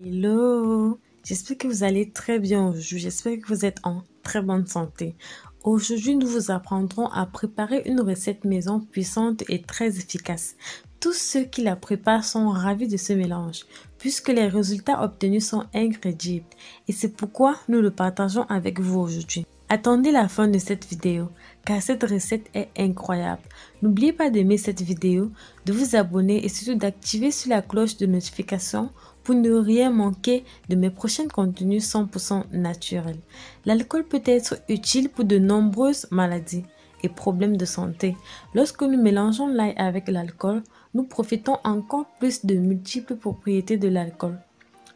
Hello, j'espère que vous allez très bien aujourd'hui, j'espère que vous êtes en très bonne santé. Aujourd'hui, nous vous apprendrons à préparer une recette maison puissante et très efficace. Tous ceux qui la préparent sont ravis de ce mélange, puisque les résultats obtenus sont incroyables. Et c'est pourquoi nous le partageons avec vous aujourd'hui. Attendez la fin de cette vidéo, car cette recette est incroyable. N'oubliez pas d'aimer cette vidéo, de vous abonner et surtout d'activer sur la cloche de notification pour ne rien manquer de mes prochains contenus 100% naturels. L'alcool peut être utile pour de nombreuses maladies et problèmes de santé. Lorsque nous mélangeons l'ail avec l'alcool, nous profitons encore plus de multiples propriétés de l'alcool.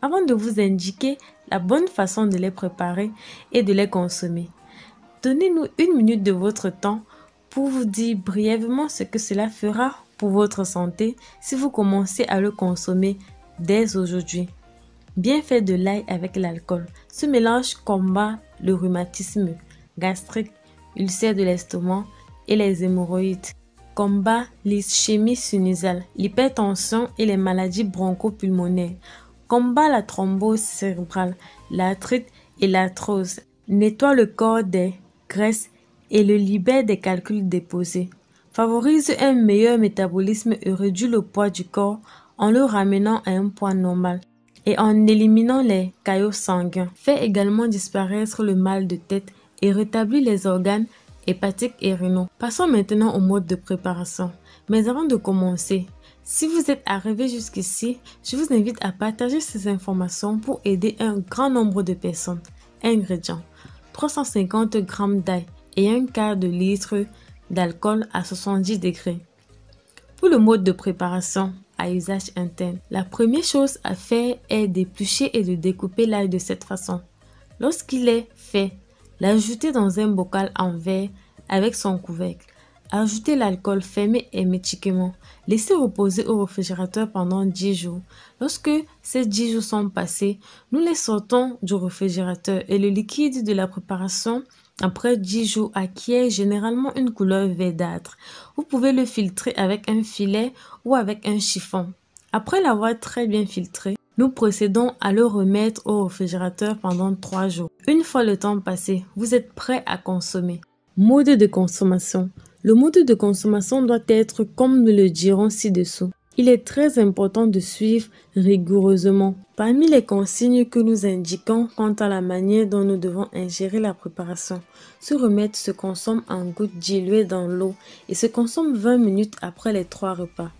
Avant de vous indiquer la bonne façon de les préparer et de les consommer, donnez-nous une minute de votre temps pour vous dire brièvement ce que cela fera pour votre santé si vous commencez à le consommer dès aujourd'hui. Bienfait de l'ail avec l'alcool. Ce mélange combat le rhumatisme gastrique, ulcère de l'estomac et les hémorroïdes. Combat l'ischémie sinusale, l'hypertension et les maladies bronchopulmonaires. Combat la thrombose cérébrale, l'arthrite et l'arthrose. Nettoie le corps des graisses et le libère des calculs déposés. Favorise un meilleur métabolisme et réduit le poids du corps en le ramenant à un poids normal et en éliminant les caillots sanguins. Fait également disparaître le mal de tête et rétablit les organes hépatiques et rénaux. Passons maintenant au mode de préparation. Mais avant de commencer, si vous êtes arrivé jusqu'ici, je vous invite à partager ces informations pour aider un grand nombre de personnes. Ingrédients: 350 g d'ail et un quart de litre d'alcool à 70 degrés. Pour le mode de préparation à usage interne, la première chose à faire est d'éplucher et de découper l'ail de cette façon. Lorsqu'il est fait, l'ajouter dans un bocal en verre avec son couvercle. Ajoutez l'alcool, fermez hermétiquement. Laissez reposer au réfrigérateur pendant 10 jours. Lorsque ces 10 jours sont passés, nous les sortons du réfrigérateur et le liquide de la préparation après 10 jours acquiert généralement une couleur verdâtre. Vous pouvez le filtrer avec un filet ou avec un chiffon. Après l'avoir très bien filtré, nous procédons à le remettre au réfrigérateur pendant 3 jours. Une fois le temps passé, vous êtes prêt à consommer. Mode de consommation. Le mode de consommation doit être comme nous le dirons ci-dessous. Il est très important de suivre rigoureusement. Parmi les consignes que nous indiquons quant à la manière dont nous devons ingérer la préparation, ce remède se consomme en gouttes diluées dans l'eau et se consomme 20 minutes après les 3 repas.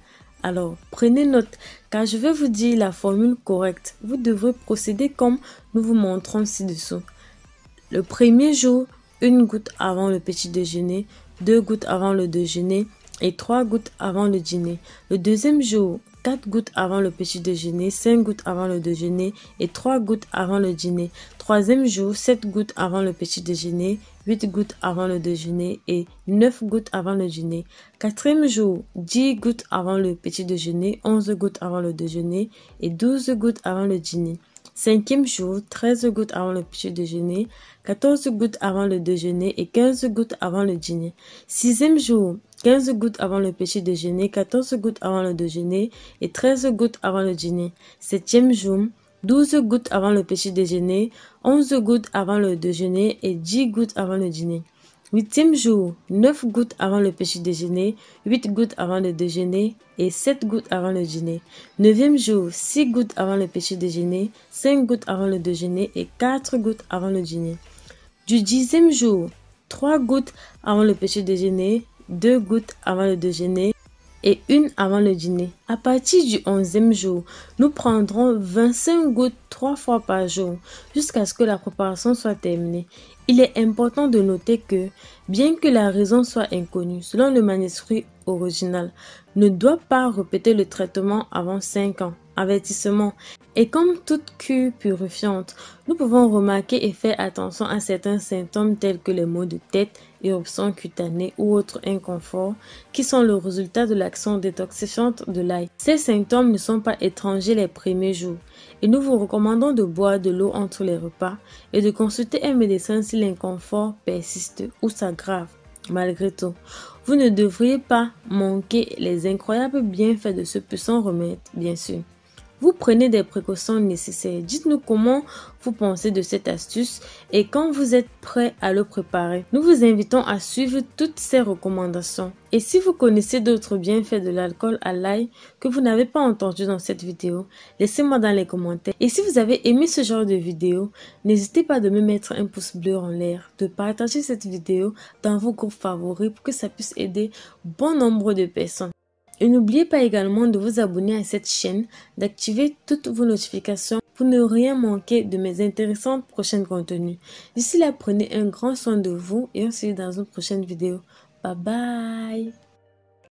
Alors, prenez note, car je vais vous dire la formule correcte. Vous devrez procéder comme nous vous montrons ci-dessous. Le premier jour, 1 goutte avant le petit déjeuner, 2 gouttes avant le déjeuner et 3 gouttes avant le dîner. Le deuxième jour, 4 gouttes avant le petit déjeuner, 5 gouttes avant le déjeuner et 3 gouttes avant le dîner. Troisième jour, 7 gouttes avant le petit déjeuner, 8 gouttes avant le déjeuner et 9 gouttes avant le dîner. Quatrième jour, 10 gouttes avant le petit déjeuner, 11 gouttes avant le déjeuner et 12 gouttes avant le dîner. Cinquième jour, 13 gouttes avant le petit déjeuner, 14 gouttes avant le déjeuner et 15 gouttes avant le dîner. Sixième jour, 15 gouttes avant le petit déjeuner, 14 gouttes avant le déjeuner et 13 gouttes avant le dîner. Septième jour, 12 gouttes avant le petit déjeuner, 11 gouttes avant le déjeuner et 10 gouttes avant le dîner. Huitième jour, 9 gouttes avant le petit déjeuner, 8 gouttes avant le déjeuner et 7 gouttes avant le dîner. Neuvième jour, 6 gouttes avant le petit déjeuner, 5 gouttes avant le déjeuner et 4 gouttes avant le dîner. Du 10e jour, 3 gouttes avant le petit déjeuner, 2 gouttes avant le déjeuner et 1 avant le dîner. À partir du 11e jour, nous prendrons 25 gouttes 3 fois par jour jusqu'à ce que la préparation soit terminée. Il est important de noter que, bien que la raison soit inconnue, selon le manuscrit original, ne doit pas répéter le traitement avant 5 ans. Avertissement. Et comme toute cure purifiante, nous pouvons remarquer et faire attention à certains symptômes tels que les maux de tête, éruptions cutanées ou autres inconforts qui sont le résultat de l'action détoxifiante de l'ail. Ces symptômes ne sont pas étrangers les premiers jours et nous vous recommandons de boire de l'eau entre les repas et de consulter un médecin si l'inconfort persiste ou s'aggrave. Malgré tout, vous ne devriez pas manquer les incroyables bienfaits de ce puissant remède, bien sûr. vous prenez des précautions nécessaires. Dites-nous comment vous pensez de cette astuce et quand vous êtes prêt à le préparer. Nous vous invitons à suivre toutes ces recommandations. Et si vous connaissez d'autres bienfaits de l'alcool à l'ail que vous n'avez pas entendu dans cette vidéo, laissez-moi dans les commentaires. Et si vous avez aimé ce genre de vidéo, n'hésitez pas de me mettre un pouce bleu en l'air, de partager cette vidéo dans vos groupes favoris pour que ça puisse aider bon nombre de personnes. Et n'oubliez pas également de vous abonner à cette chaîne, d'activer toutes vos notifications pour ne rien manquer de mes intéressants prochains contenus. D'ici là, prenez un grand soin de vous et on se dit dans une prochaine vidéo. Bye bye!